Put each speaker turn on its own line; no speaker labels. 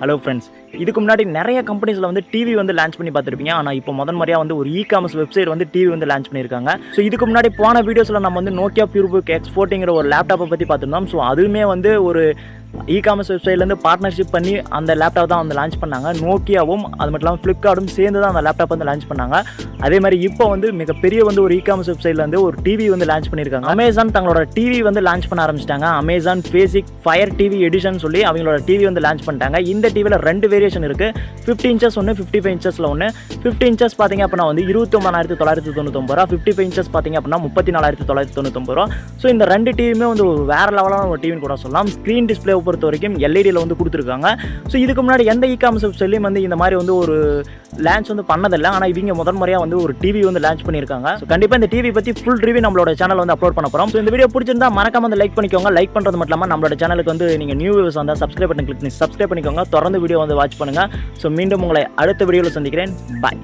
Hello friends, இதுக்கு முன்னாடி நிறைய கம்பெனிஸில் வந்து டிவி வந்து லான்ச் பண்ணி பார்த்துருப்பீங்க. ஆனால் இப்போ முறையாக வந்து ஒரு இ-காமர்ஸ் வெப்சைட் வந்து டிவி வந்து லான்ச் பண்ணியிருக்காங்க. ஸோ இதுக்கு முன்னாடி போன வீடியோஸில் நம்ம வந்து நோக்கியா பியூர்புக் X40ங்கிற ஒரு லேப்டாப்பை பற்றி பார்த்துருந்தோம். ஸோ அதுவுமே வந்து ஒரு இ-காமர்ஸ் வெப்சைட்லேருந்து பார்ட்னர்ஷிப் பண்ணி அந்த லேப்டாப் தான் வந்து லான்ச் பண்ணாங்க. நோக்கியாவும் அது மட்டும் இல்லாமல் ஃப்ளிப்கார்ட்டும் சேர்ந்து தான் அந்த லேப்டாப் வந்து லான்ச் பண்ணாங்க. அதே மாதிரி இப்போ வந்து மிகப்பெரிய வந்து ஒரு இ-காமர்ஸ் வெப்சைட்ல வந்து ஒரு டிவி வந்து லான்ச் பண்ணியிருக்காங்க. அமேசான் தங்களோட டிவி வந்து லான்ச் பண்ண ஆரம்பிச்சிட்டாங்க. அமேசான் பேசிக் ஃபயர் டிவி எடிஷன் சொல்லி அவங்களோட டிவி வந்து லான்ச் பண்ணிட்டாங்க. இந்த டிவியில் 2 வேரியேஷன் இருக்குது. 50 இன்ச்சஸ் ஒன்று, 55 இன்ச்சஸில் ஒன்று. 50 இன்ச்சஸ் பார்த்தீங்க அப்படின்னா வந்து 29,999 ரூபா. 55 இன்ச்சஸ் பார்த்தீங்க அப்படின்னா 34,999 ரூபா. ஸோ இந்த 2 டிவியுமே வந்து ஒரு வேறு லெவலான ஒரு டிவின்னு கூட சொல்லலாம். ஸ்க்ரீன் டிஸ்பிளே பொறுத்த வரைக்கும் எல்இடியில் வந்து கொடுத்துருக்காங்க. ஸோ இதுக்கு முன்னாடி எந்த இ-காமர்ஸ் வெப்சைட்லையும் வந்து இந்த மாதிரி வந்து ஒரு லான்ச் வந்து பண்ணதில்லை. ஆனால் இவங்க முறையாக வந்து ஒரு டிவி வந்து லான்ச் பண்ணியிருக்காங்க. ஸோ கண்டிப்பாக இந்த டிவி பற்றி ஃபுல் ரிவ்யூ நம்மளோட சேனல் வந்து அப்லோட் பண்ண போகிறோம். ஸோ இந்த வீடியோ பிடிச்சிருந்தா மறக்காம வந்து லைக் பண்ணிக்கோங்க. லைக் பண்ணுறது மட்டும் இல்லாமல் நம்மளோட சேனலுக்கு வந்து நீங்கள் நியூ வியூவர்ஸ் வந்தால் சப்ஸ்கிரைப் பண்ணி கிளிக் பண்ணி சப்ஸ்கிரைப் பண்ணிக்கோங்க. தொடர்ந்து வீடியோ வந்து வாட்ச் பண்ணுங்கள். ஸோ மீண்டும் உங்களை அடுத்த வீடியோவில் சந்திக்கிறேன். பாய்.